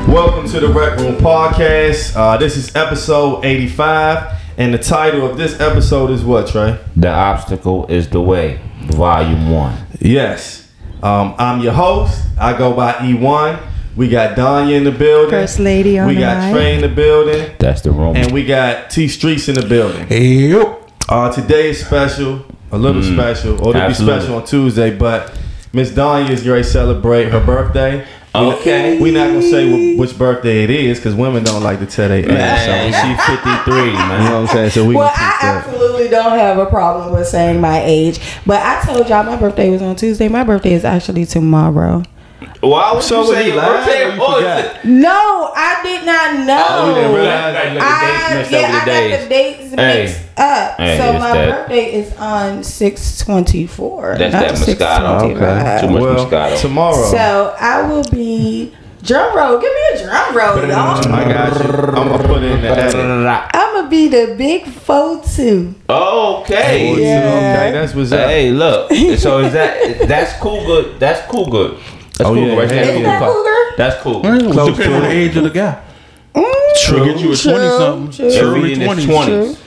Welcome to the Rec Room Podcast. This is episode 85, and the title of this episode is what, Trey? The Obstacle is the Way, Volume 1. Yes. I'm your host. I go by E1. We got Danya in the building. First lady on the We got mic. Trey in the building. That's the room. And we got T Streets in the building. Yep. Today is special, a little special, or it'll be special on Tuesday, but Miss Danya is going to celebrate her birthday. Okay. We're not going to say which birthday it is because women don't like to tell their age. Man, she's 53, man. You know what I'm saying? So we Well, can I keep that. absolutely don't have a problem with saying my age, but I told y'all my birthday was on Tuesday. My birthday is actually tomorrow. Why would So you was say he your lying birthday? or you Oh, forgot? No, I did not know. Oh, you didn't realize? I got the dates mixed up. Hey, so it's my that. birthday is on 6/24. That's not that Moscato. 6/25. Too much Well, Moscato. tomorrow. So I will be drum roll. Give me a drum roll, y'all. I got you. I'm going to put it in the edit. I'm gonna be the big 4-2. Okay. Oh, Yeah. Okay, that's what's up. Hey, look. So is that's cool good? That's cool good. That's Oh, cool yeah. good right there. Isn't that cougar? That's cool. Close depending on the age of the guy. True. Get you a 20-something. True. If Early we in his 20s. 20s.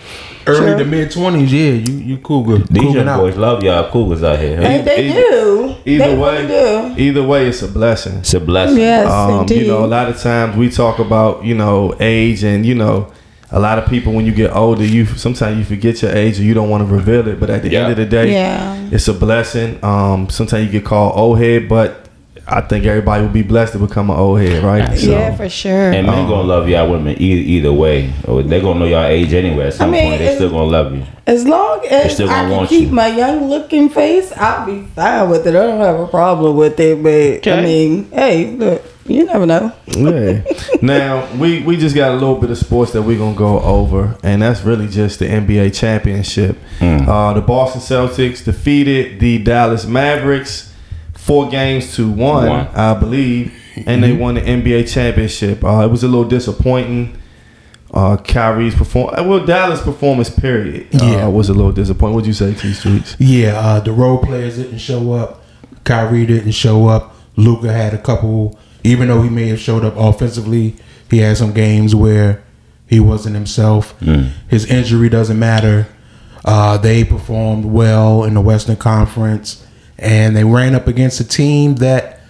Early to mid 20s, yeah, you cougar. These Couging young out. boys love y'all cougars out here. And they do. Either They way, really do. either way, it's a blessing. It's a blessing. Yes, indeed. You know, a lot of times we talk about, age, and a lot of people when you get older, sometimes you forget your age or you don't want to reveal it. But at the end of the day, Yeah. it's a blessing. Sometimes you get called old head, but I think everybody will be blessed to become an old head, right? Yeah, for sure. And men gonna love y'all women either way. Or they gonna know y'all age anyway. At some point, they still gonna love you. As long as still I gonna can want keep you. my young looking face, I'll be fine with it. I don't have a problem with it. But I mean, hey, look, you never know. Yeah. Now we just got a little bit of sports that we're gonna go over, and that's really just the NBA championship. The Boston Celtics defeated the Dallas Mavericks 4-1, I believe, and they won the NBA championship. It was a little disappointing. Kyrie's Dallas performance period was a little disappointing. What'd you say, T Streets? Yeah, the role players didn't show up. Kyrie didn't show up. Luka had a couple, even though he may have showed up offensively, he had some games where he wasn't himself. His injury doesn't matter. They performed well in the Western Conference, and they ran up against a team that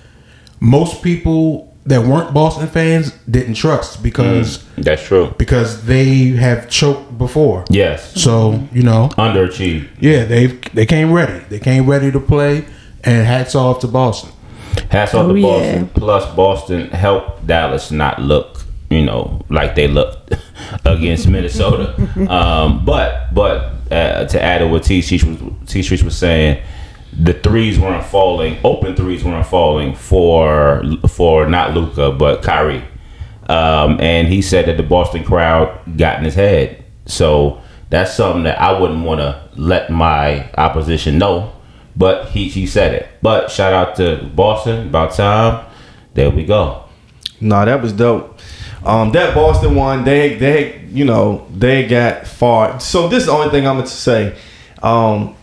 most people that weren't Boston fans didn't trust because That's true. because they have choked before. Yes. So, Underachieved. yeah, they came ready. They came ready to play, and hats off to Boston. Hats off Oh, to Boston. yeah. Plus, Boston helped Dallas not look, like they looked against Minnesota. But to add to what T Streets was saying, the threes weren't falling. Open threes weren't falling for not Luka but Kyrie. And he said that the Boston crowd got in his head. So that's something that I wouldn't want to let my opposition know. But he said it. But shout out to Boston. About time. There we go. No, that was dope. That Boston one, they got far. So this is the only thing I'm going to say.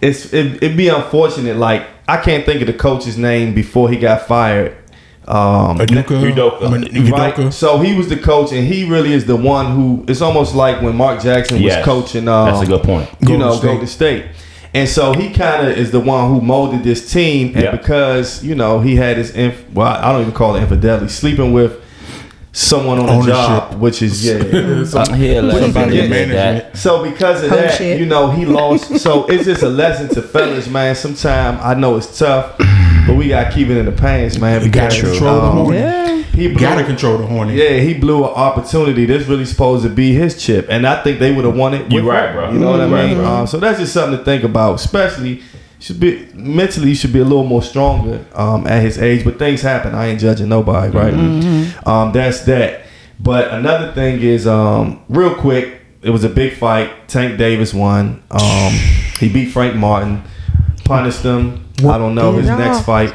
It'd be unfortunate. Like, I can't think of the coach's name before he got fired. Udoka. Right? So he was the coach, and he really is the one who. It's almost like when Mark Jackson was coaching. That's a good point. Golden State. And so he kind of is the one who molded this team, and because he had his I don't even call it infidelity, sleeping with someone on the job, which is management. So because of that, he lost. So it's just a lesson to fellas, man. Sometimes I know it's tough, but we got to keep it in the pants, man. You got to control the hornet. Yeah. He got to control the hornet. Yeah, he blew an opportunity. This really supposed to be his chip, and I think they would have won it. You're right, bro. You know what I mean? Bro. So that's just something to think about. Especially, mentally, you should be a little more stronger at his age. But things happen. I ain't judging nobody, right? That's that. But another thing is, real quick, it was a big fight. Tank Davis won. He beat Frank Martin, punished him. I don't know his next fight.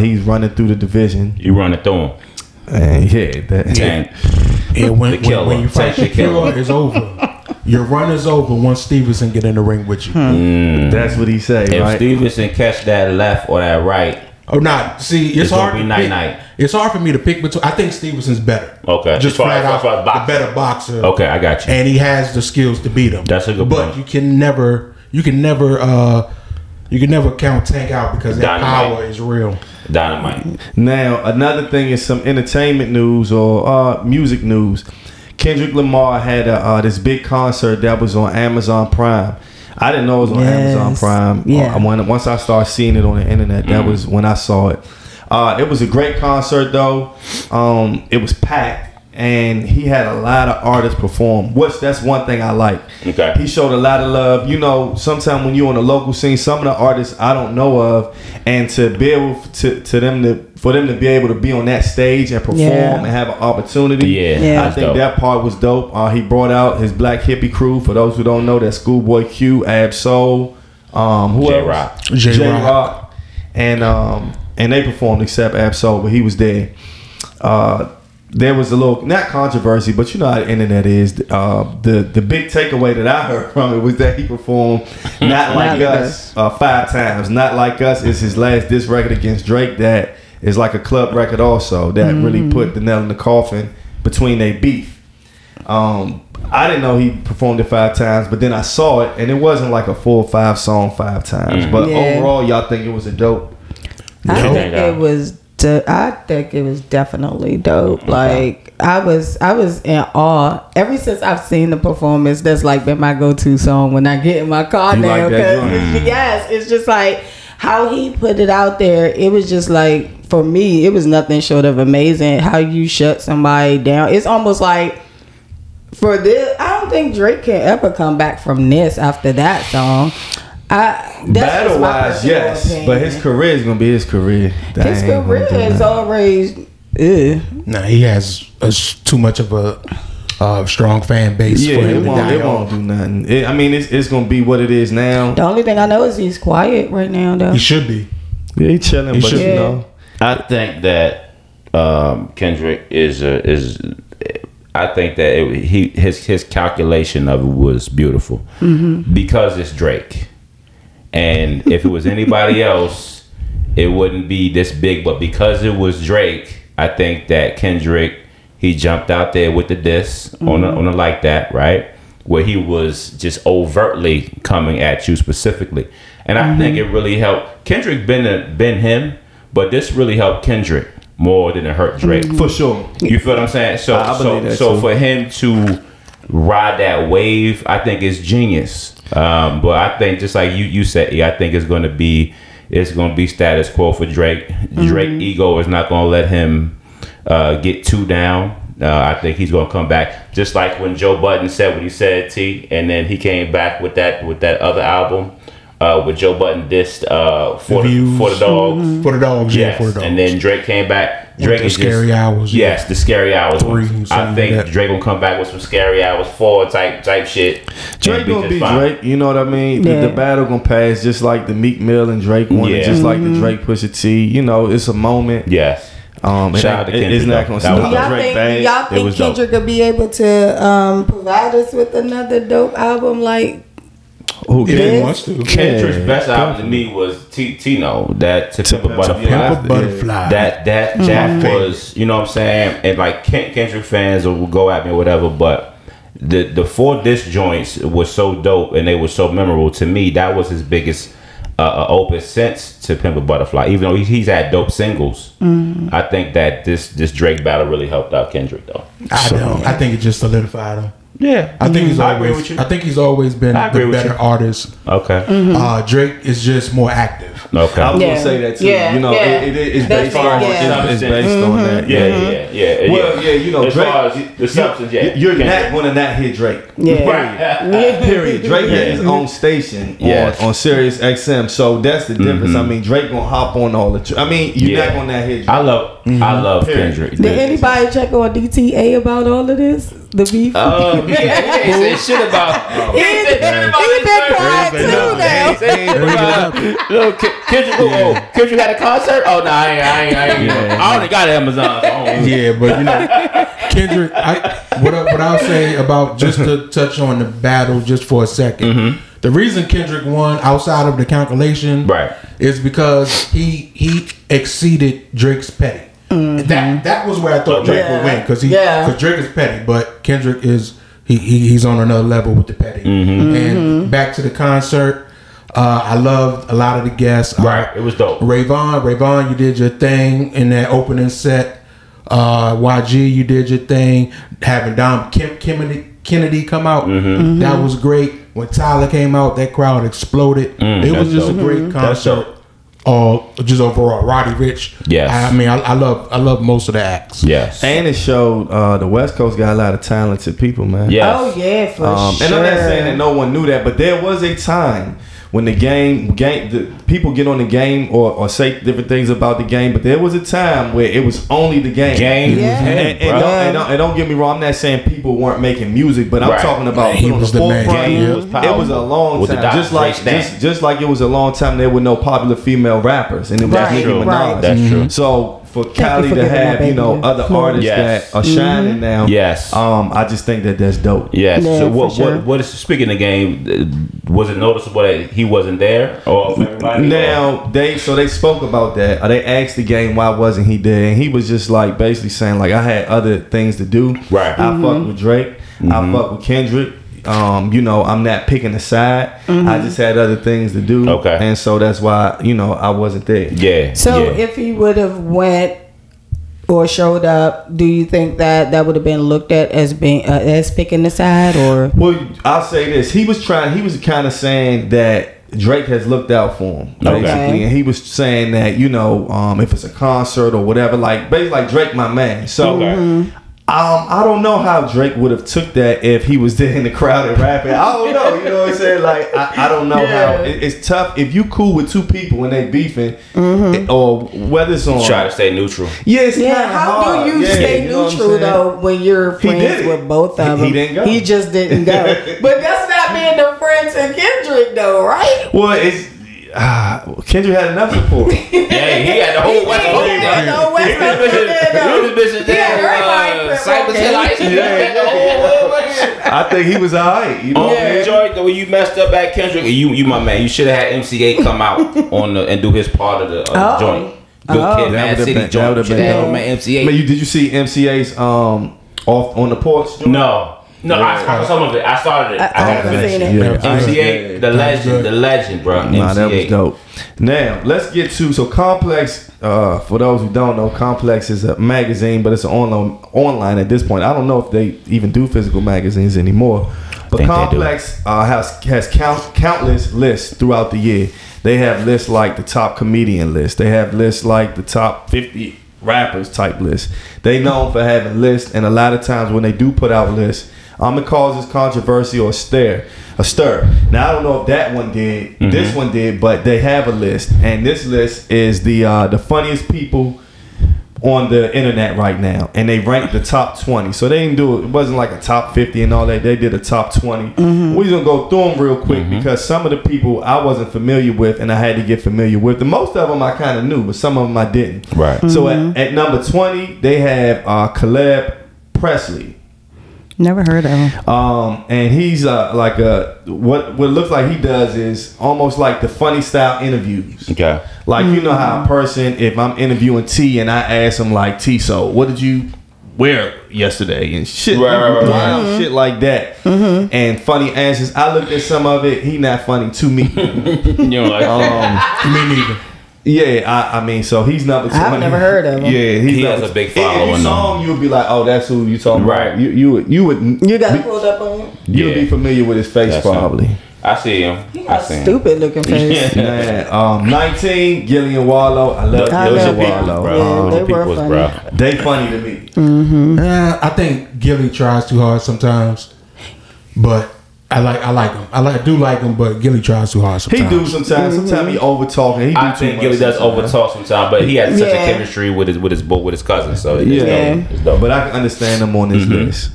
He's running through the division. You running through him. And And when you fight the killer, it's over. Your run is over once Stevenson get in the ring with you. That's what he say, If right? Stevenson catch that left or that right, Oh, not. See, it's hard. Gonna be night. It's hard for me to pick between. I think Stevenson's better. Okay, just flat out the better boxer. Okay, I got you. And he has the skills to beat him. That's a good point. But you can never count Tank out because that power is real. Dynamite. Now, another thing is some entertainment news or music news. Kendrick Lamar had this big concert that was on Amazon Prime. I didn't know it was on Amazon Prime. Yeah. Once I started seeing it on the internet, that was when I saw it. It was a great concert, though. It was packed. And he had a lot of artists perform. That's one thing I like. Okay. He showed a lot of love. You know, sometimes when you're on the local scene, some of the artists I don't know of, and to be able for them to be able to be on that stage and perform and have an opportunity. I think dope. That part was dope. He brought out his Black Hippie crew. For those who don't know, that's Schoolboy Q, Ab Soul, J Rock, and they performed except Ab Soul, but he was there. There was a little, not controversy, but you know how the internet is. The big takeaway that I heard from it was that he performed Not Like Us 5 times. Not Like Us is his last diss record against Drake that is like a club record also that really put the nail in the coffin between their beef. I didn't know he performed it 5 times, but then I saw it and it wasn't like a full 5 song 5 times. But overall, y'all think it was a dope? I think it was definitely dope. Like I was in awe ever since I've seen the performance. That's like been my go-to song when I get in my car now. Yes, it's just like how he put it out there. It was just like, for me, it was nothing short of amazing. How you shut somebody down. It's almost like for this, I don't think Drake can ever come back from this after that song. Battle wise, yes, opinion. But his career is gonna be his career. His career is always. Nah, he has too much of a strong fan base for him. It won't do nothing. It's gonna be what it is now. The only thing I know is he's quiet right now, though. He should be. Yeah, he's chilling, but you know, I think that Kendrick is. I think that his calculation of it was beautiful because it's Drake. And if it was anybody else, it wouldn't be this big. But because it was Drake, I think that Kendrick, he jumped out there with the diss on a like that, right? Where he was just overtly coming at you specifically. And I think it really helped. Kendrick been him, but this really helped Kendrick more than it hurt Drake. For sure. You feel what I'm saying? So for him to ride that wave, I think is genius. But I think just like you said, I think it's gonna be status quo for Drake. Drake ego is not gonna let him get too down. I think he's gonna come back, just like when Joe Budden said what he said, T, and then he came back with that other album. With Joe Budden dissed for the dogs. For the dogs, yes. For the dogs. And then Drake came back. Drake is Scary Hours. Yes, the Scary Hours. I think Drake will come back with some Scary Hours 4 type shit. Drake gonna be Drake. You know what I mean? The battle gonna pass just like the Meek Mill and Drake one, just like the Drake Pusha T. You know, it's a moment. Yes. Shout out to Kendrick. It's not gonna stop Drake bad. Y'all think Kendrick will be able to provide us with another dope album like? Who wants to? Kendrick's best album to me was Tino. That To Pimp a Butterfly. That was, you know what I'm saying? And like Kendrick fans will go at me or whatever, but the 4 disc joints was so dope and they were so memorable to me. That was his biggest opus since To Pimp a Butterfly. Even though he's had dope singles, I think that this Drake battle really helped out Kendrick though. I think it just solidified him. Yeah, I think he's always been the better artist. Okay. Drake is just more active. Okay. I was gonna say that too. You know, it's based on that. Yeah. Well, you know, as Drake, far as the substance, you're not gonna not hear Drake. Period. Drake had his own station on Sirius XM, so that's the difference. I mean, Drake gonna hop on all the. You're not gonna not hear Drake. I love Kendrick. Did anybody check on DTA about all of this? The beef? He said shit about. He been quiet too now. Kendrick had a concert? Oh no, I ain't. I only got Amazon. Yeah, but you know, Kendrick. What I'll say about, just to touch on the battle just for a second. The reason Kendrick won outside of the calculation, Right. is because he exceeded Drake's petty. That was where I thought Drake would win because Drake is petty, but Kendrick is he's on another level with the petty. And back to the concert, I loved a lot of the guests. Right, it was dope. Rayvon, you did your thing in that opening set. YG, you did your thing. Having Dom Kennedy come out, that was great. When Tyler came out, that crowd exploded. It was just a great concert. Just overall, Roddy Ricch. Yes, I mean, I love most of the acts. Yes, and it showed the West Coast got a lot of talented people, man. Yes. Oh yeah, for sure. And I'm not saying that no one knew that, but there was a time when the people get on the game or say different things about the game, but there was a time where it was only the game. And don't get me wrong, I'm not saying people weren't making music, but I'm talking about he was the man. It was a long time, just like it was a long time there were no popular female rappers, and it was Nicki Minaj. That's true. So for Cali to have other artists that are shining now, I just think that that's dope. Yes. So what is speaking of the game? Was it noticeable that he wasn't there? Or everybody? Now they spoke about that. They asked the game why wasn't he there, and he was just like basically saying like I had other things to do. Right. I fuck with Drake. I fuck with Kendrick. I'm not picking a side. I just had other things to do. Okay. And so that's why, I wasn't there. Yeah. So if he would have went or showed up, do you think that would have been looked at as being as picking a side, or? Well, I'll say this. He was kind of saying that Drake has looked out for him, basically. Okay. And he was saying that, if it's a concert or whatever, like basically like Drake my man. So I don't know how Drake would have took that if he was there in the crowd and rapping. I don't know. You know what I'm saying? Like, I don't know how. It's tough. If you cool with two people and they beefing, or whether it's on... Try to stay neutral. Yeah, it's how hard. do you stay neutral, though, when you're friends with both of them? He didn't go. He just didn't go. But that's not being the friend to Kendrick, though, right? Well, it's... Kendrick had enough support. Yeah, he had the whole West Coast. He had the whole West Coast. I think he was alright. Enjoyed the way you messed up at Kendrick. You my man. You should have had MC8 come out and do his part of the joint. Good Kid, Mad City joint. Should have had MC8. Man, did you see MC8's off on the porch? No, I saw some of it. I started it. I haven't finished it. MC8, the legend, bro. Nah, that was dope. Now, let's get to, so Complex, for those who don't know, Complex is a magazine, but it's online at this point. I don't know if they even do physical magazines anymore. But Complex has countless lists throughout the year. They have lists like the top comedian list. They have lists like the top 50 rappers type list. They known for having lists, and a lot of times when they do put out lists, it causes controversy or a stir. Now I don't know if that one did, this one did, but they have a list, and this list is the funniest people on the internet right now, and they ranked the top 20. So they didn't do it. It wasn't like a top 50 and all that. They did a top 20. We're gonna go through them real quick because some of the people I wasn't familiar with, and I had to get familiar with. And most of them I kind of knew, but some of them I didn't. Right. So at number 20, they have Caleb Presley. Never heard of him. And he's like what looks like he does is almost like the funny style interviews. Okay. Like you know how a person, if I'm interviewing T and I ask him like, T, so what did you wear yesterday and shit, wild shit like that, and funny answers. I looked at some of it. He not funny to me. You know, like me neither. Yeah, I mean, so he's number 20. I've never heard of him. Yeah, he has a big following. If you saw him, you would be like, oh, that's who you talking about. You would. You got it pulled up on him? You would be familiar with his face, that's probably. Him. I see him. He got a stupid looking face. Man, 19, Gillian Wallow. I love Gillian Wallow. Yeah, they were funny. Bro. They funny to me. I think Gilly tries too hard sometimes, but I like him. I do like him, but Gilly tries too hard sometimes. He do sometimes. Sometimes he over talking. I think Gilly does over talk sometimes, but he has such a chemistry with his cousin. So it's dope. But I can understand him on this list.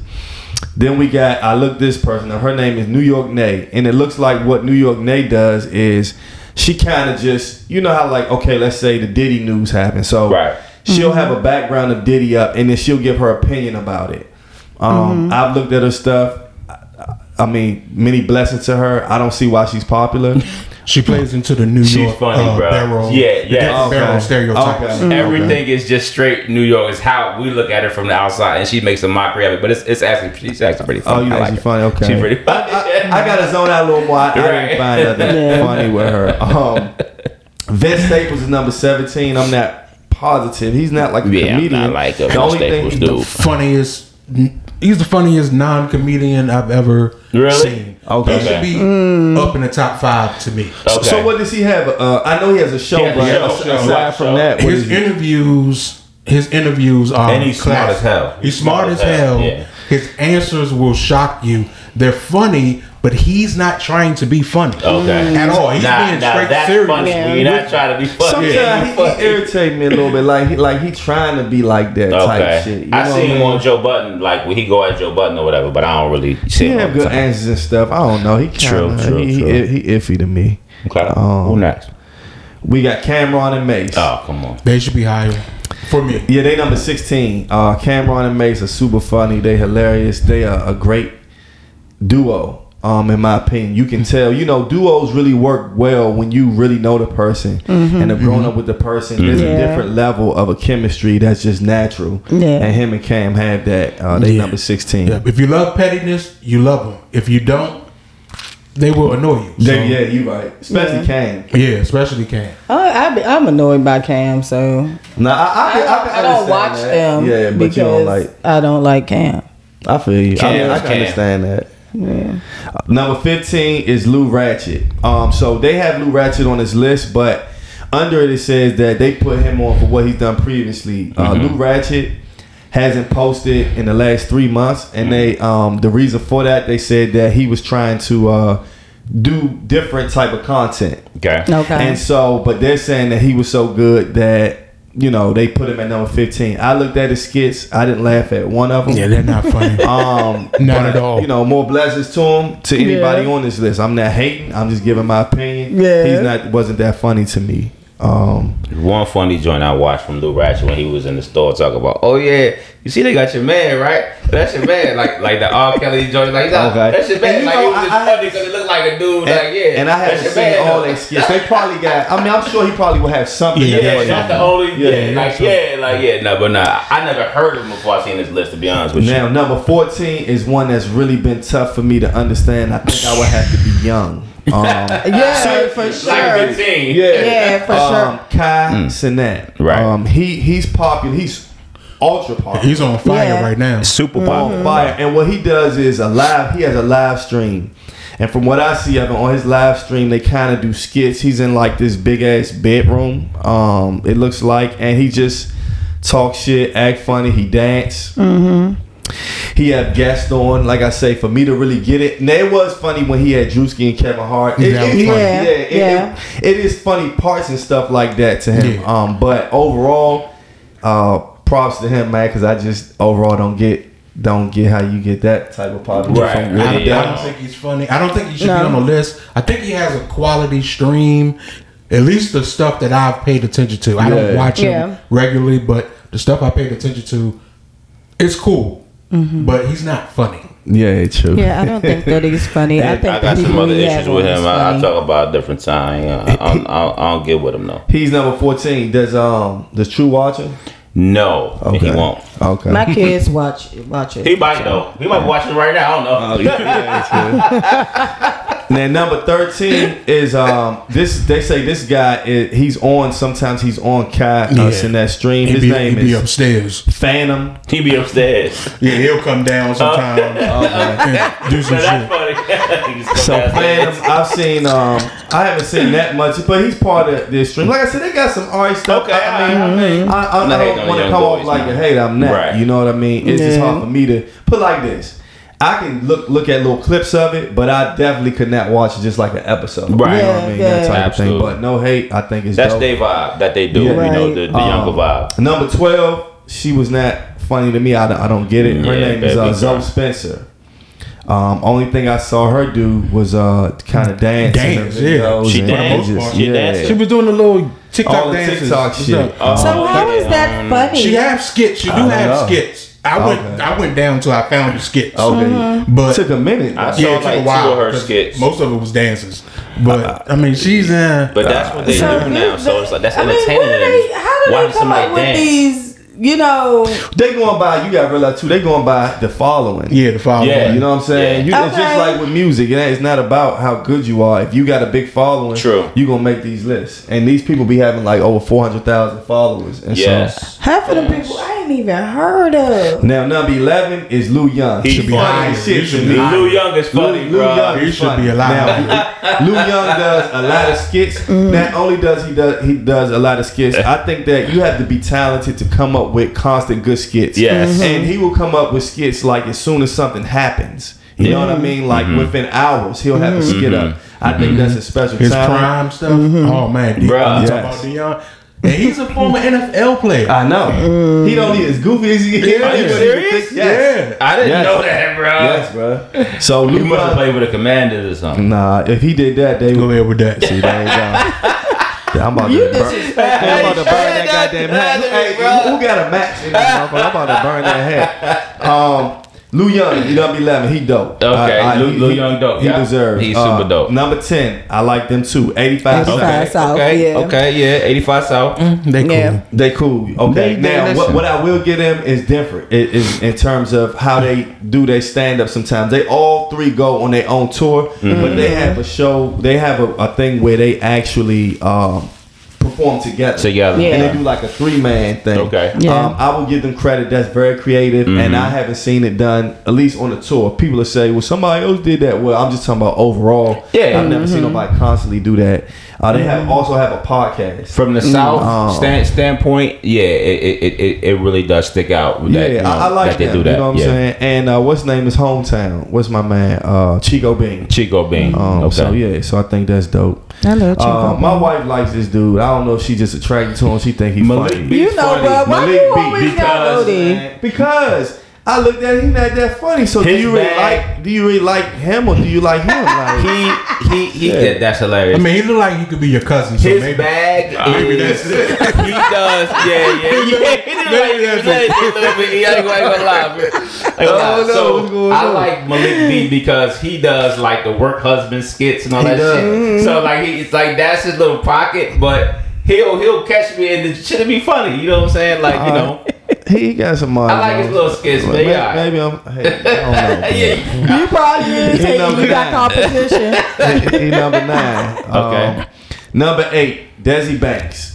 Then we got, I looked this person up. Her name is New York Nay, and it looks like what New York Nay does is she kind of just, you know how like, okay, let's say the Diddy news happened, so she'll have a background of Diddy up, and then she'll give her opinion about it. I've looked at her stuff. many blessings to her. I don't see why she's popular. She plays into the New She's York funny, bro. barrel. Yeah. Barrel stereotypes. Okay. Everything is just straight New York. Is how we look at her from the outside, and she makes a mockery of it. But she's actually pretty funny. Oh, you think she's funny? Okay. She's pretty funny. I got to zone out a little more. I didn't find nothing funny with her. Vince Staples is number 17. I'm not positive. He's not like a comedian. I'm not like a the only Staples thing, dude. He's the funniest non-comedian I've ever seen. Okay. He should be up in the top 5 to me. Okay. So what does he have? I know he has a show, but aside from that, what his interviews are and he's smart as hell. He's smart as hell. Yeah. His answers will shock you. They're funny, but he's not trying to be funny at all. He's being straight serious. Funny. Yeah. You're not trying to be funny. Sometimes he irritates me a little bit. Like he trying to be like that type shit. You I seen him on Joe Button, like when he go at Joe Button or whatever, but I don't really see He him. have good answers and stuff. I don't know. He kinda, True. He iffy to me. Okay. Who next? We got Cameron and Mace. Oh, come on. They should be higher for me. Yeah, they number 16. Cameron and Mace are super funny. They hilarious. They are a great duo. In my opinion, you can tell. Duos really work well when you really know the person and have grown up with the person. There's a different level of a chemistry that's just natural. Yeah. And him and Cam have that. They number 16. Yeah. If you love pettiness, you love them. If you don't, they will annoy you. So, Yeah, you right. Especially Cam. Yeah, especially Cam. I'm annoyed by Cam, so Now I don't watch them. Yeah, but because you don't like. I don't like Cam. I feel you. Cam I is can Cam. understand that. Yeah. Number 15 is Lou Ratchet. So they have Lou Ratchet on this list, but under it says that they put him on for what he's done previously. Lou Ratchet hasn't posted in the last 3 months, and they the reason for that, they said that he was trying to do different type of content. Okay. And so, but they're saying that he was so good that they put him at number 15. I looked at his skits. I didn't laugh at one of them. Yeah, they're not funny. Not at all. More blessings to him, to anybody on this list. I'm not hating. I'm just giving my opinion. Yeah. He wasn't that funny to me. One funny joint I watched from Lou Ratchet when he was in the store talking about, oh yeah, you see they got your man, right? That's your man, like the R. Kelly joint, like that's your man. Like it was just funny because it looked like a dude, And I haven't seen all their skits. They probably got. I'm sure he probably will have something. Not the only. I never heard of him before I seen this list. To be honest with you. Now number 14 is one that's really been tough for me to understand. I think I would have to be young. For sure. Like 15. Yeah, for sure. Kai Cenat. Right. He's popular. He's ultra popular. He's on fire right now. Super On popular. fire. And what he does is he has a live stream. And from what I see of him on his live stream, they kind of do skits. He's in like this big ass bedroom. It looks like, and he just talk shit, act funny. He dance. He had guests on, like I say, for me to really get it. And it was funny when he had Drewski and Kevin Hart. It is funny parts and stuff like that to him. Yeah. But overall, props to him, man, because I just overall don't get how you get that type of popularity. Right. I don't think he's funny. I don't think he should be on the list. I think he has a quality stream. At least the stuff that I've paid attention to. I don't watch him regularly, but the stuff I paid attention to, it's cool. But he's not funny. Yeah, true. Yeah, I don't think that he's funny. I think I got some other issues with him. I'll funny. talk about a different time. I don't get with him though. He's number 14. Does True watch him? No, he won't. Okay. My kids watch it. He might though. He might be watching right now. I don't know. Now number 13 is this. They say this guy he's on. Sometimes he's on Kai in that stream. His name is is upstairs. Phantom. He be upstairs. Yeah, he'll come down sometime and do some shit. Funny. So Phantom, I've seen. I haven't seen that much, but he's part of this stream. Like I said, they got some alright stuff. Okay, I don't want to come off like a hater. I'm not. Right. You know what I mean? It's just hard for me to put like this. I can look at little clips of it, but I definitely could not watch it just like an episode. Right. You know what I mean? That type Absolutely. of thing. But no hate. I think it's That's dope. their vibe that they do. Yeah. You know, the younger vibe. Number 12, she was not funny to me. I don't get it. Her name is Zoe Spencer. Only thing I saw her do was kind of dance. She danced. She was doing a little TikTok all the dances. TikTok shit. So how is that funny? She have skits. She do have skits. I went down until I found the skits. Okay, but it took a minute. I though. saw it took like a while. two of her 'cause skits. Most of it was dances. But I mean, she's in. But that's what they do now. So it's like that's entertaining. How do they come up with these? You know, They going by. You gotta realize too. They going by the following. Yeah, the following. Yeah. You know what I'm saying? Yeah. It's just like with music. It's not about how good you are. If you got a big following, True. you gonna make these lists. And these people be having like over 400,000 followers. And Yes. half of the people I ain't even heard of. so now number 11 is Lou Young. He Should be funny high as as shit shit to to me. me. Lou Young is funny, Lou bro. Young He is should funny. be alive. Now, Lou Young does a lot of skits. Not only does he does a lot of skits. I think that you have to be talented to come up with constant good skits. Yes. And he will come up with skits like as soon as something happens. You know what I mean? Like within hours, he'll have a skit up. I think that's a special His talent. crime stuff. Oh man, Bruh. you talking Yes. about Deion? And he's a former NFL player. I know. He don't need as goofy as he is. Yeah. He Are you don't serious? even think- Yes. I didn't Yes. know that, bro. Yes, bro. So You Lou must have Young. played with the Commanders or something. Nah, if he did that, they Go would. ahead with that. See, there you go. I'm about to burn. I'm about to burn that goddamn hat. Hey, who got a match in that motherfucker? I'm about to burn that hat. Lou Young, he number 11. He dope. Okay, Lou Young dope. He Yeah. deserves. He's super dope. Number 10, I like them too. 85 85 South. South, Okay, yeah. okay, yeah, 85 South. They cool. Yeah. They cool. Okay. They Now, listen. what I will get them is different. It is in terms of how they do their stand up. Sometimes they all three go on their own tour, but they have a show. They have a thing where they actually perform together. Together. Yeah. And they do like a 3-man thing. Okay. Yeah. I will give them credit. That's very creative, and I haven't seen it done at least on the tour. People will say, "Well, somebody else did that." Well, I'm just talking about overall. Yeah. I've never seen nobody constantly do that. They also have a podcast. From the South standpoint, yeah, it really does stick out. That, Yeah, you know, I like that they them, do that. You know what I'm yeah. saying? And what's his name is Hometown? What's my man? Chico Bean. Chico Bean. Okay. So yeah, so I think that's dope. I love Chico. My wife likes this dude. I don't know if she just attracted to him. She think he's Malik funny. B. You know, funny. bro, why Malik you B, always gotta go there? man, because I looked at him, not that funny. So His bag. do you really like him or do you like him? Like He Yeah. that's hilarious. I mean, he look like he could be your cousin. So his maybe, bag maybe is, that's it. he does, yeah. He look like a little bit. He ain't gonna lie, bro. no, So what's going I on? like Malik B because he does like the work husband skits and all He that does. shit. So like it's like that's his little pocket, but he'll catch me and the shit'll be funny. You know what I'm saying? Like you know, he got some. I like his little skits, man. Maybe, Yeah. maybe I'm. Hey, I don't know. Yeah. You probably is. He number You got 9. competition. He number 9. Okay. Number 8, Desi Banks.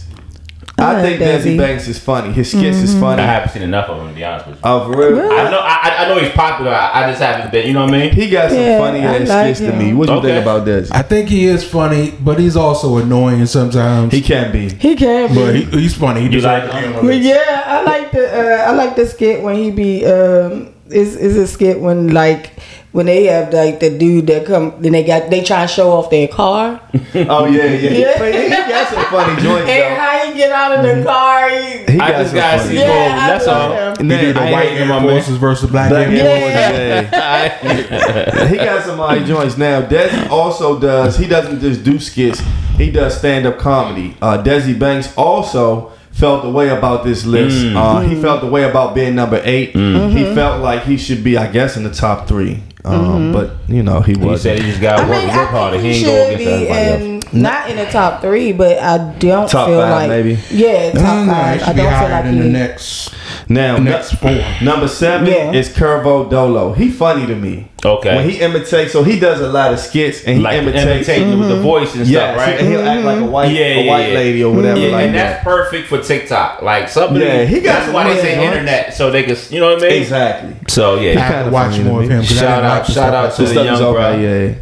I love think Desi Desi. Banks is funny. His skits is funny. I haven't seen enough of him to be honest with you. Oh, for real? Really? I know he's popular. I just haven't been. You know what I mean? He got some Yeah, funny I ass like skits to him. me. What do you Okay. think about Desi? I think he is funny, but he's also annoying sometimes. He can be. He can be. but he's funny. He You deserves like to be him? on the But list. yeah, I like the skit when he be is a skit when like when they have like the dude that come then they try and show off their car Oh yeah. Yeah. But he got some funny joints and though. how he get out of the car. He I got just some gotta funny see joints. more. I That's love all. him. Nah, He did the I white ain't Air my man. Forces versus black Black Air Air Forces. Forces, he got some funny joints. Now Desi also does. He doesn't just do skits. He does stand up comedy. Desi Banks also felt the way about this list. He felt the way about being number 8. He felt like he should be, I guess, in the top 3. But you know he He wasn't. said he just got to work harder. He ain't go should against be everybody else. not in the top 3, but I don't Top feel 5 like maybe. Yeah, top 5. He I should don't be feel higher like than the he. next. Now Next 4. number 7 Yeah. is Curvo Dolo. He funny to me. Okay. When he imitates, so he does a lot of skits and he Like imitates. imitating with the voice and Yeah, stuff, right? and he'll act like a white, Yeah. lady or whatever. Yeah, like and that. that's perfect for TikTok. Like somebody, Yeah, he got that's some why they good say joints. internet, so they can, you know what I mean? Exactly. So I yeah, have kinda to watch funny more to of me. him. 'cause I Shout didn't out- watch the shout stuff out I to This the saw. stuff is young okay,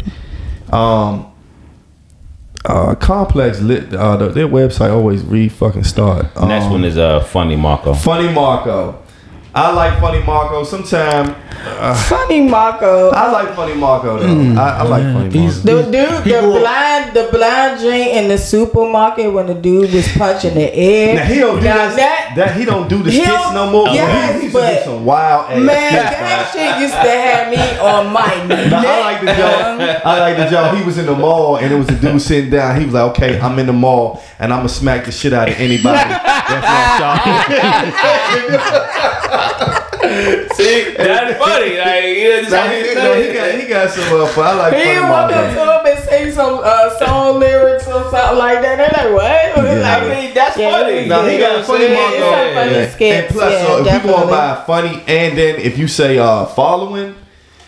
bro. yeah. Complex lit. Their website always fucking start. Next one is Funny Marco. Funny Marco. I like Funny Marco. Sometimes Funny Marco. I like Funny Marco though. I like Funny Marco. He's- The dude, He grew up- the blind joint in the supermarket when the dude was punching the air. Now he don't do Now that he don't do the He skits don't- no more. yes, he used to do but- some wild ass Man, skits. that shit used to have me on my neck. But I like the joke. I like the joke. He was in the mall and it was a dude sitting down. He was like, "Okay, I'm in the mall and I'm gonna smack the shit out of anybody." That's my shot. See, that's funny. Like, he got some fun. I like He funny walk up Mongo. to him and say some song lyrics or something like that. They're like, what? I mean, that's funny. No, he got funny Mongo. It's some funny skits. And plus, Yeah, so if you going definitely. by funny, and then if you say following,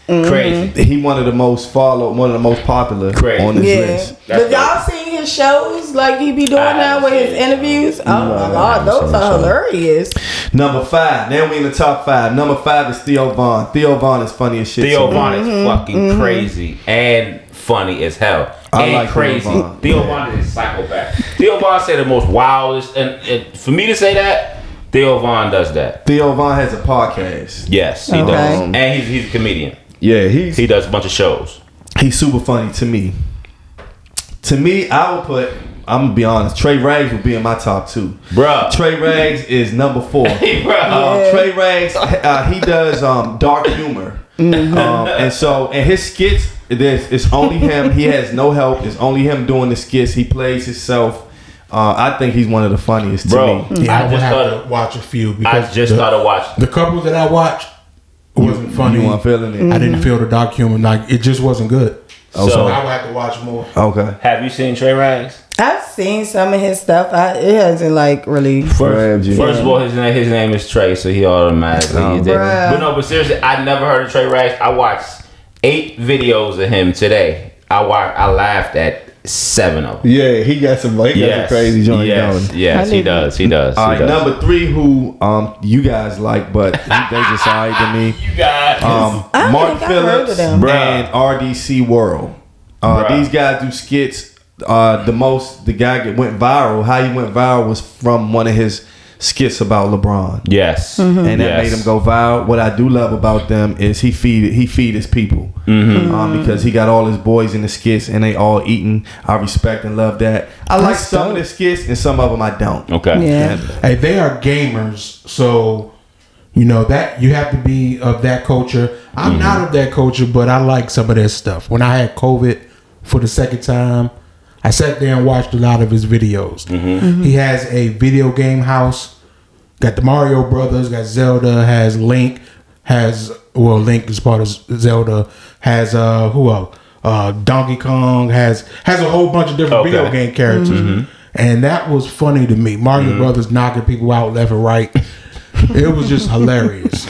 Crazy. he one of the most popular Crazy. on this Yeah. list. But y'all seen his shows like he be doing I now with haven't his seen it. interviews? Oh No, my I God, haven't those seen are it. hilarious. Number 5. Now we in the top 5. Number 5 is Theo Von. Theo Von is funny as shit. Theo to me. Von is fucking crazy and funny as hell. I And like crazy. Theo Von. Theo Von is a psychopath. Theo Von say the most wildest, and for me to say that, Theo Von does that. Theo Von has a podcast. Yes, he Okay. does. And he's a comedian. Yeah, he does a bunch of shows. he's super funny to me. To me, I would put. I'm gonna be honest. Trey Rags would be in my top 2. Bruh. Trey Rags is number 4. Bruh. Trey Rags, he does dark humor, and his skits, it's only him. He has no help. It's only him doing the skits. He plays himself. I think he's one of the funniest to Bro. me. Yeah, I I would just have started- to watch a few I because just started watching. the couple that I watched wasn't funny. You weren't feeling it. I didn't feel the dark humor. Like it just wasn't good. Oh, So so I would have to watch more. Okay. have you seen Trey Rags? I've seen some of his stuff. It hasn't like really. Grabbed you. First of all, his name is Trey, so he automatically did. Bruh. But no, but seriously, I never heard of Trey Rags. I watched 8 videos of him today. I laughed at 7 of them. Yeah, he got some crazy joint Yes, going. yes, he does. He does. All He right, does. number 3, who you guys like, but they just alright to me. You guys. I Mark think I heard of Phillips them. and RDC World. Bruh. These guys do skits. The guy went viral. How he went viral was from one of his skits about LeBron. Yes. And that Yes. made him go viral. What I do love about them is he feed his people, because he got all his boys in the skits and they all eating. I respect and love that. I like That's some dope. of the skits and some of them I don't. Okay. Yeah. Hey, they are gamers, so you know that you have to be of that culture. I'm not of that culture, but I like some of their stuff. When I had COVID for the second time, I sat there and watched a lot of his videos. He has a video game house. Got the Mario Brothers, got Zelda, has Link, Link is part of Zelda, has who else? Donkey Kong, has a whole bunch of different video game characters. And that was funny to me. Mario Brothers knocking people out left and right. It was just hilarious.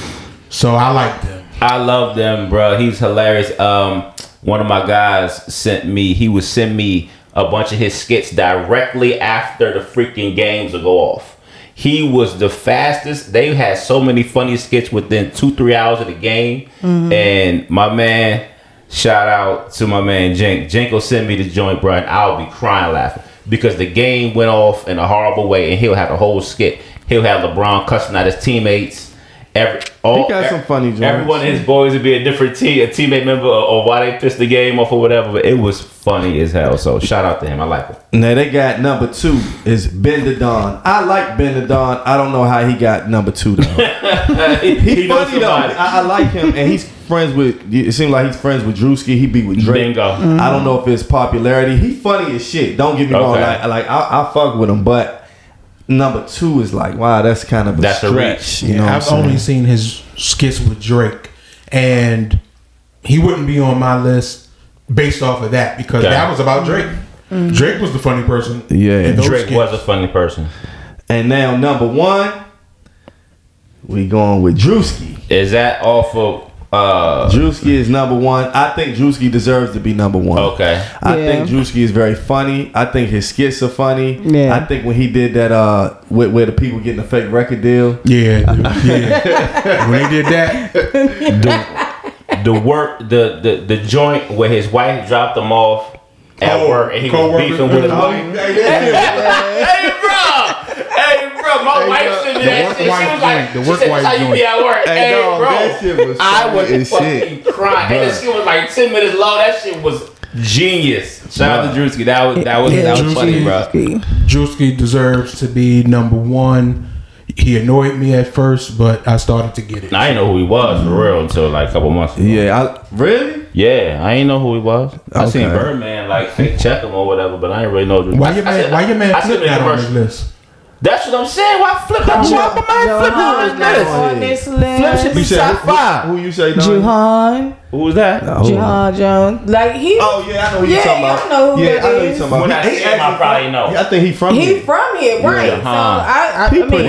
So I like them. I love them, bro. He's hilarious. One of my guys he would send me a bunch of his skits directly after the freaking games would go off. He was the fastest. They had so many funny skits within 2-3 hours of the game. And my man, shout out to my man Jink. Jink will send me the joint, bro, and I'll be crying laughing because the game went off in a horrible way, and he'll have a whole skit. He'll have LeBron cussing out his teammates. He got some funny joints. Every one of his boys would be a different a teammate member, or why they pissed the game off or whatever. But it was funny as hell. So shout out to him. I like him. Now they got number 2 is Ben the Don. I like Ben the Don. I don't know how he got number 2 though. He knows funny though. somebody. I like him, and he's friends with. It seems like he's friends with Drewski. He be with Drake. Bingo. I don't know if it's popularity. He funny as shit. Don't get me wrong. Okay. I fuck with him, but number 2 is like, wow, that's kind of a That's a stretch. reach. You know, what I'm I've saying? only seen his skits with Drake, and he wouldn't be on my list based off of that because Okay. that was about Drake. Drake was the funny person. Yeah. in those Drake skits. was a funny person. And now number 1, we going with Drewski. Is that off of? Drewski is number 1. I think Drewski deserves to be number 1. Okay. I Yeah. think Drewski is very funny. I think his skits are funny. Yeah. I think when he did that where the people getting a fake record deal. Yeah. When he did that, The joint where his wife dropped him off at work and he was co-worker. beefing with his wife. Hey, bro, my wife sent me that shit. She was like, the she work said, wife "That's how you be at work." Hey, Hey, no, bro, that shit was I funny was as fucking shit. crying, and the Bruh. shit was like 10 minutes long. That shit was genius. Shout out to Drewski. That was funny, bro. Drewski deserves to be number 1. He annoyed me at first, but I started to get it. I didn't know who he was for real until like a couple months ago. Yeah, really? Yeah, I didn't know who he was. I seen Okay. Birdman like fake check him or whatever, but I didn't really know. Why your man I seen Flip the got on his commercial. list? That's what I'm saying. Why flip? Why flip this list? Flip should be top 5. Who you say? Juhan. Who was that? Juhan Jones. Like he. Oh yeah, I know who you talking about. I know who that is. When I see him, I probably know. I think he from here. He from here, right? Yeah, So I mean,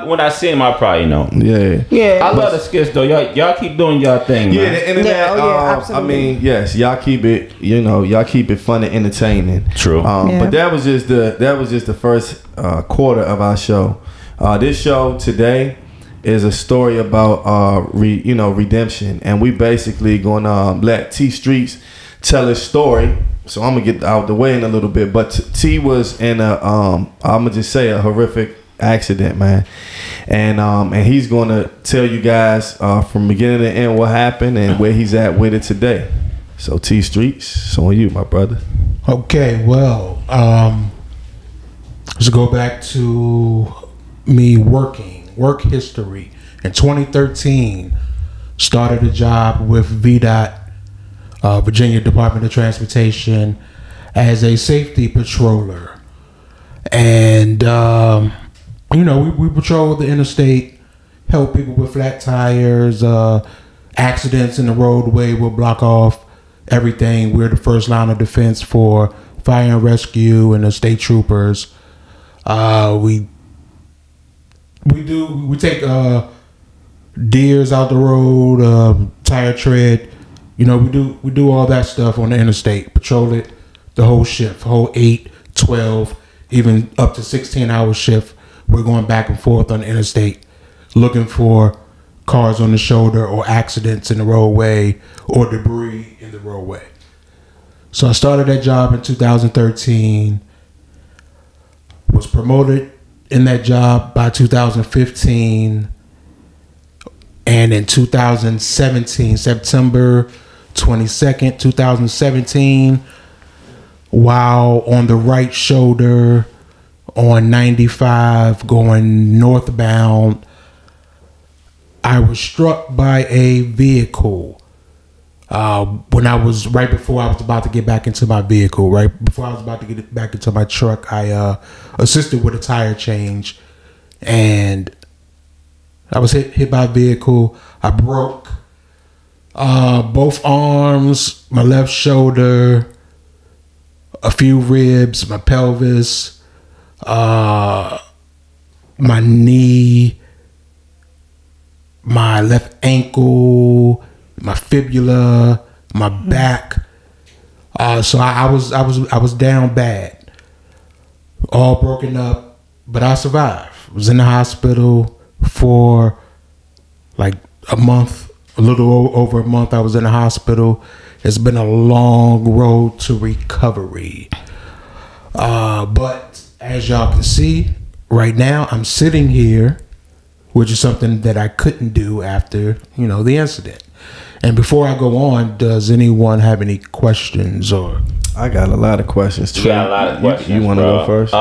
when I see him, I probably know. Yeah. I love the skits though. Y'all keep doing y'all thing. Yeah, man. the internet. Absolutely. I mean, yes, y'all keep it. Y'all keep it fun and entertaining. True. But that was just the first quarter of our show. This show today is a story about redemption, and we basically gonna let T Streets tell his story. So I'm gonna get out the way in a little bit, but T was in I'm gonna just say a horrific accident, man, and he's gonna tell you guys from beginning to end what happened and where he's at with it today. So T Streets, it's on you, my brother. Okay, well, let's go back to me work history. In 2013, started a job with VDOT, Virginia Department of Transportation, as a safety patroller. And, we patrol the interstate, help people with flat tires, accidents in the roadway. We'll block off everything. We're the first line of defense for fire and rescue and the state troopers. We take deers out the road, tire tread. We do all that stuff on the interstate. Patrol it the whole shift, whole 8, 12, even up to 16-hour shift. We're going back and forth on the interstate, looking for cars on the shoulder or accidents in the roadway or debris in the roadway. So I started that job in 2013. Was promoted in that job by 2015, and in 2017, September 22nd, 2017, while on the right shoulder on 95 going northbound, I was struck by a vehicle. When I was right before I was about to get back into my vehicle, right before I was about to get back into my truck, I assisted with a tire change, and I was hit by a vehicle. I broke both arms, my left shoulder, a few ribs, my pelvis, my knee, my left ankle, my fibula, my back. So I was down bad, all broken up, but I survived. Was in the hospital for like a month, a little over a month. I was in the hospital. It's been a long road to recovery. But as y'all can see right now, I'm sitting here, which is something that I couldn't do after, the incident. And before I go on, does anyone have any questions or? I got a lot of questions. You got a lot of questions. You want to go first?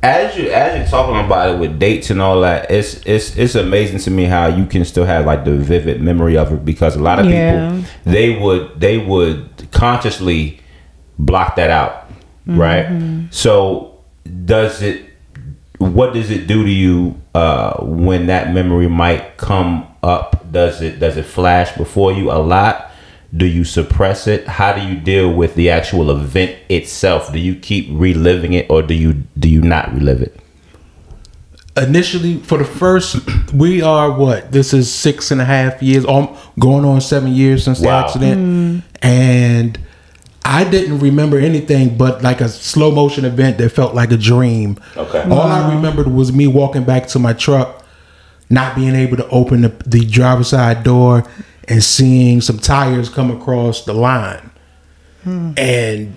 As you're talking about it with dates and all that, it's amazing to me how you can still have like the vivid memory of it, because a lot of people they would consciously block that out, right? So what does it do to you when that memory might come up? Does it flash before you a lot? Do you suppress it? How do you deal with the actual event itself? Do you keep reliving it, or do you not relive it? Initially, for the first, we are this is 6.5 years, going on 7 years since the accident, and I didn't remember anything but like a slow motion event that felt like a dream. Okay. All I remembered was me walking back to my truck, not being able to open the driver's side door, and seeing some tires come across the line, and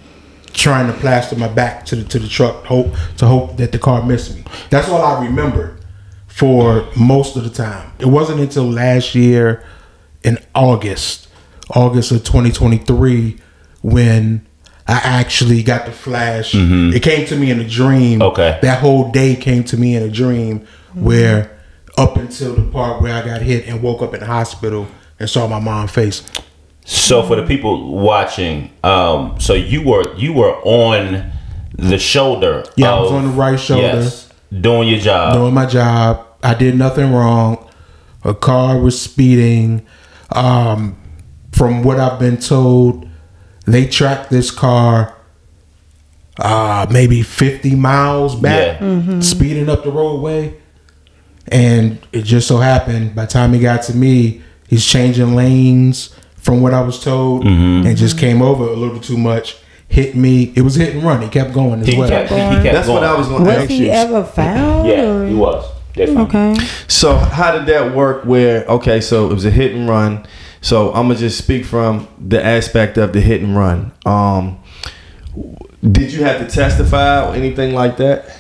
trying to plaster my back to the truck, hope that the car missed me. That's all I remembered for most of the time. It wasn't until last year in August of 2023, when I actually got the flash. It came to me in a dream. Okay. That whole day came to me in a dream, where up until the part where I got hit and woke up in the hospital and saw my mom's face. So for the people watching, so you were on the shoulder. Yeah, I was on the right shoulder. Yes, doing your job. Doing my job. I did nothing wrong. A car was speeding. From what I've been told, they tracked this car maybe 50 miles back, speeding up the roadway. And it just so happened, by the time he got to me, he's changing lanes from what I was told, and just came over a little too much, hit me. It was hit and run. He kept going as well. That's That's what I was going to ask you. Was he ever found? Yeah, he was. Okay. So how did that work where, okay, so it was a hit and run. So I'm going to just speak from the aspect of the hit and run. Did you have to testify or anything like that?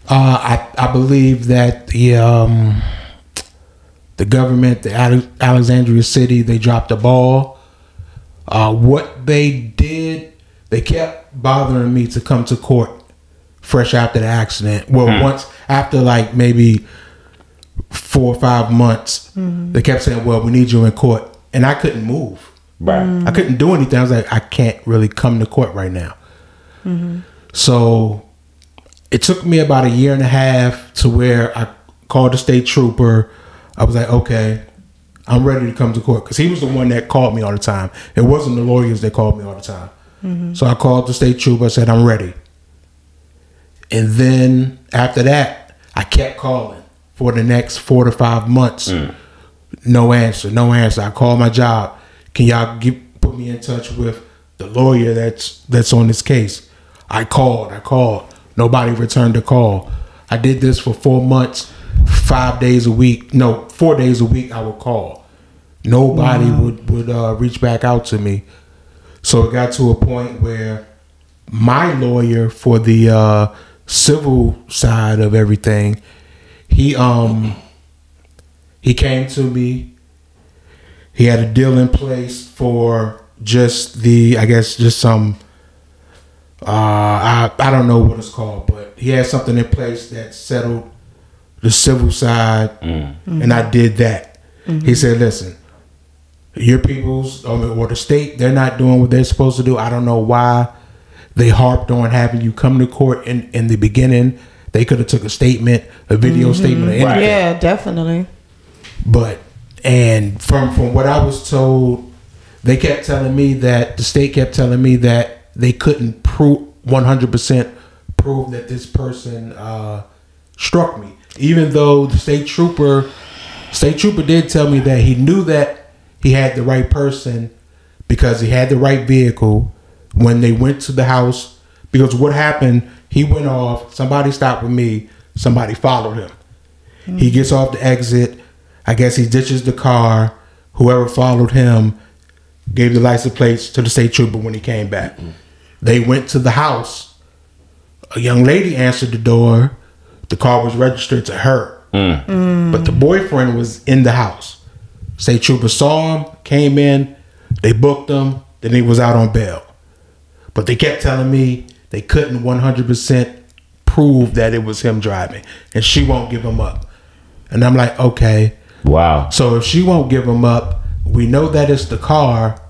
I believe that the government, the Alexandria City, they dropped the ball. What they did, they kept bothering me to come to court fresh after the accident. Well, once after like maybe 4 or 5 months, they kept saying, well, we need you in court. And I couldn't move. Right. I couldn't do anything. I was like, I can't really come to court right now. So it took me about 1.5 years to where I called the state trooper. I was like, okay, I'm ready to come to court. Because he was the one that called me all the time. It wasn't the lawyers that called me all the time. So I called the state trooper. I said, I'm ready. And then after that, I kept calling for the next 4 to 5 months. No answer. I called my job. Can y'all put me in touch with the lawyer that's on this case? I called. Nobody returned the call. I did this for 4 months, 5 days a week. No, 4 days a week I would call. Nobody would reach back out to me. So it got to a point where my lawyer for the civil side of everything, he came to me. He had a deal in place for just some I don't know what it's called, but he had something in place that settled the civil side, and I did that. He said, listen, your peoples or the state, they're not doing what they're supposed to do. I don't know why they harped on having you come to court in the beginning. They could have took a statement, a video statement, or anything. Yeah, definitely. But and from what I was told, they kept telling me that the state kept telling me that they couldn't prove 100% prove that this person struck me, even though the state trooper did tell me that he knew that he had the right person because he had the right vehicle when they went to the house. Because what happened, he went off, somebody stopped with me, somebody followed him. He gets off the exit. I guess he ditches the car. Whoever followed him gave the license plates to the state trooper when he came back. They went to the house. A young lady answered the door. The car was registered to her. But the boyfriend was in the house. State trooper saw him, came in, they booked him, then he was out on bail. But they kept telling me they couldn't 100% prove that it was him driving. And she won't give him up. And I'm like, okay. Wow. So if she won't give him up, we know that it's the car.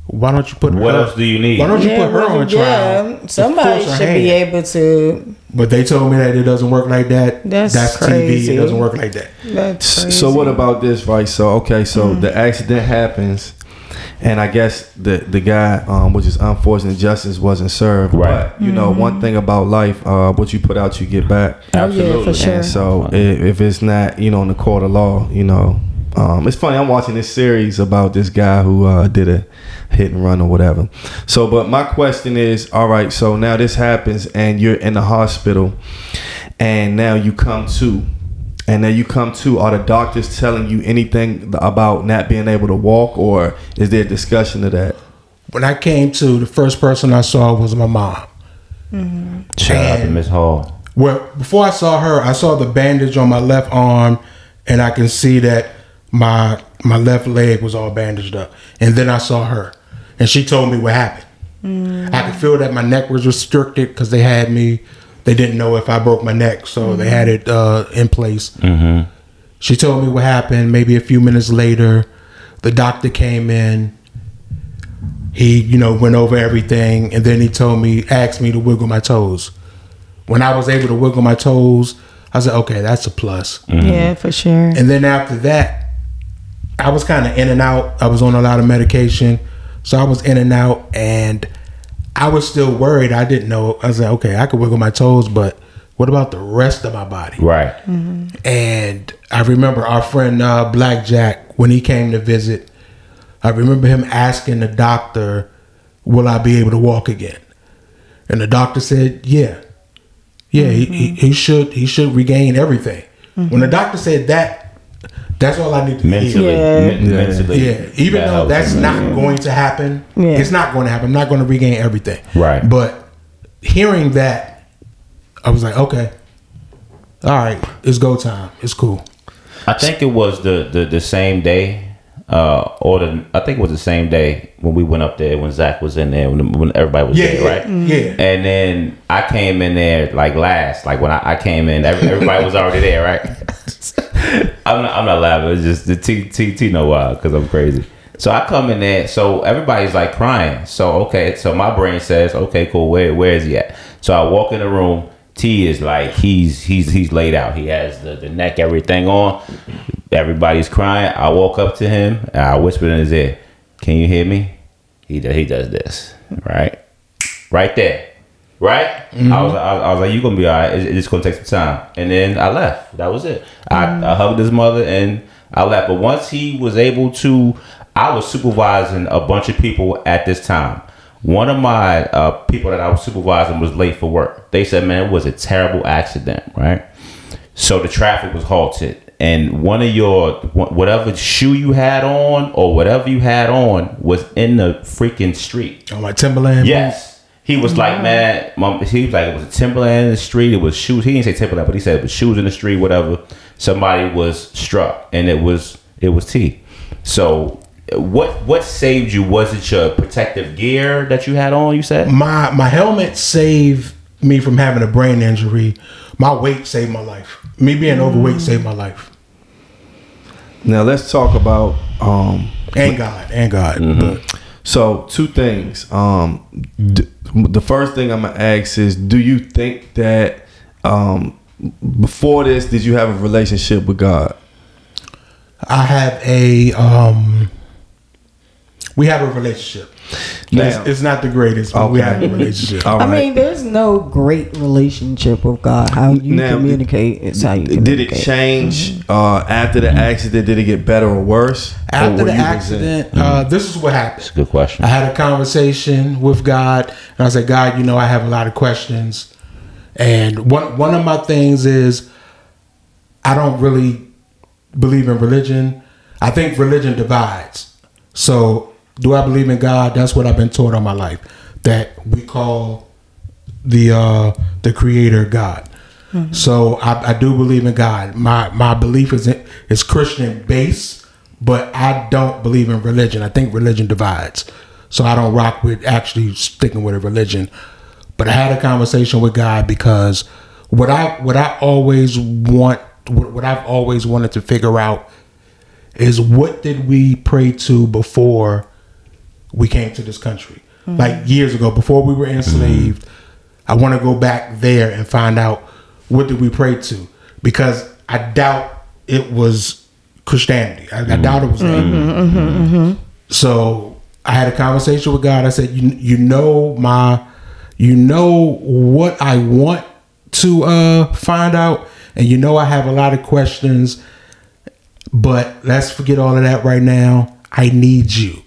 Why don't you put what her? Else do you need? Why don't you put her on trial? Yeah, somebody should be able to. But they told me that it doesn't work like that. That's TV. crazy. It doesn't work like that. That's crazy. So what about this, right? So okay, so the accident happens, and I guess the guy, which is unfortunate, justice wasn't served. Right. But you know, one thing about life, what you put out, you get back. Absolutely. Oh, yeah, for sure. And so if it's not, in the court of law, it's funny. I'm watching this series about this guy who did a hit and run or whatever. So, but my question is, all right, so now this happens and you're in the hospital and now you come to. And then you come to, are the doctors telling you anything about not being able to walk, or is there a discussion of that? When I came to, the first person I saw was my mom. Shout out to Miss Hall. Well, before I saw her, I saw the bandage on my left arm, and I can see that my left leg was all bandaged up. And then I saw her, and she told me what happened. I could feel that my neck was restricted because they had me. They didn't know if I broke my neck, so they had it in place. She told me what happened. Maybe a few minutes later, the doctor came in. He, you know, went over everything, and then he asked me to wiggle my toes. When I was able to wiggle my toes, I said, okay, that's a plus. Mm-hmm. Yeah, for sure. And then after that, I was kind of in and out. I was on a lot of medication, so I was in and out, and I was still worried. I didn't know. I was like, okay, I could wiggle my toes, but what about the rest of my body? Right. Mm-hmm. And I remember our friend Black Jack, when he came to visit, I remember him asking the doctor, will I be able to walk again? And the doctor said, yeah. Yeah, mm-hmm. he should regain everything. Mm-hmm. When the doctor said that, that's all I need to hear. Mentally. Yeah. Even though that's not going to happen, it's not going to happen. I'm not going to regain everything. Right. But hearing that, I was like, okay, all right, it's go time. It's cool. I think it was the same day. I think it was the same day when we went up there when Zach was in there when everybody was there, right? Yeah. And then I came in there like last, like when I came in, everybody was already there, right? I'm not laughing. It's just the T know why, because I'm crazy. So I come in there, so everybody's like crying. So okay, so my brain says, okay, cool. Where is he at? So I walk in the room. T is like he's laid out. He has the neck, everything on. Everybody's crying. I walk up to him and I whispered in his ear, "Can you hear me?" He does this, right there, right. Mm-hmm. I was like, "You gonna be all right? It's just gonna take some time." And then I left. That was it. I hugged his mother and I left. But once he was able to, I was supervising a bunch of people at this time. One of my people that I was supervising was late for work. They said, man, it was a terrible accident, right? So the traffic was halted. And one of your, whatever shoe you had on or whatever you had on was in the freaking street. Oh, my Timberland? Yes. He was like, man, he was like, it was a Timberland in the street. It was shoes. He didn't say Timberland, but he said it was shoes in the street, whatever. Somebody was struck and it was T. So what saved you? Was it your protective gear that you had on, you said? My helmet saved me from having a brain injury. My weight saved my life. Me being overweight saved my life. Now let's talk about and God. Mm-hmm. So two things. The first thing I'm gonna ask is, do you think that before this, did you have a relationship with God? I have we have a relationship. Now, it's not the greatest, but we have a relationship. Right. I mean, there's no great relationship with God. How you communicate is how you communicate. Did it change after the accident? Did it get better or worse? After the accident, this is what happened. That's a good question. I had a conversation with God, and I said, God, you know, I have a lot of questions. And one of my things is I don't really believe in religion. I think religion divides. So do I believe in God? That's what I've been taught all my life, that we call the creator God. Mm-hmm. So I do believe in God. My belief is Christian based, but I don't believe in religion. I think religion divides. So I don't rock with actually sticking with a religion. But I had a conversation with God because what I've always wanted to figure out is, what did we pray to before we came to this country? Mm-hmm. Like years ago, before we were enslaved. I want to go back there and find out, what did we pray to? Because I doubt it was Christianity. I doubt it was that. Mm-hmm, mm-hmm, mm-hmm. So I had a conversation with God. I said, you know what I want to find out, and you know I have a lot of questions, but let's forget all of that right now. I need you.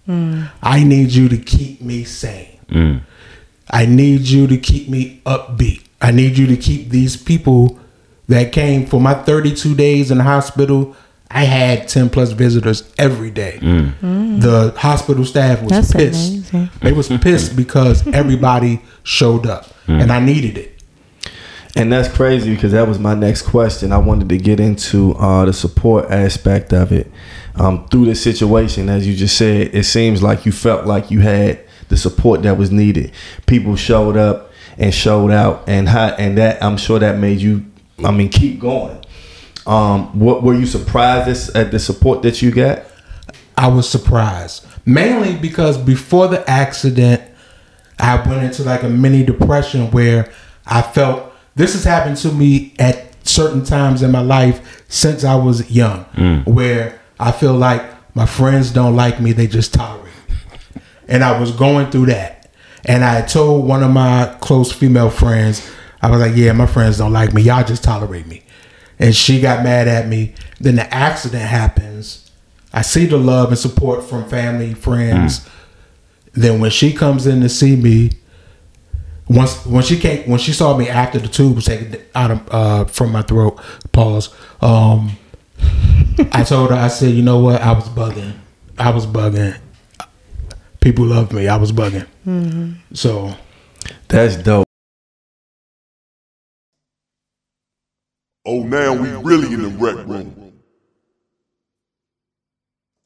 I need you to keep me sane. I need you to keep me upbeat. I need you to keep these people that came for my 32 days in the hospital. I had 10 plus visitors every day. The hospital staff was pissed. Amazing. They was pissed because everybody showed up, and I needed it. And that's crazy, because that was my next question. I wanted to get into the support aspect of it. Through this situation, as you just said, it seems like you felt like you had the support that was needed. People showed up and showed out, and that, I'm sure that made you, keep going. What were you surprised at the support that you got? I was surprised Mainly because before the accident, I went into like a mini depression where I felt this has happened to me at certain times in my life since I was young, where I feel like my friends don't like me, they just tolerate me. And I was going through that. And I told one of my close female friends, I was like, yeah, my friends don't like me, y'all just tolerate me. And she got mad at me. Then the accident happens. I see the love and support from family, friends. Then when she comes in to see me, when she saw me after the tube was taken out of from my throat, pause. I told her, I said, you know what? I was bugging. People love me. I was bugging. So that's dope. Oh, now we really in the rec room.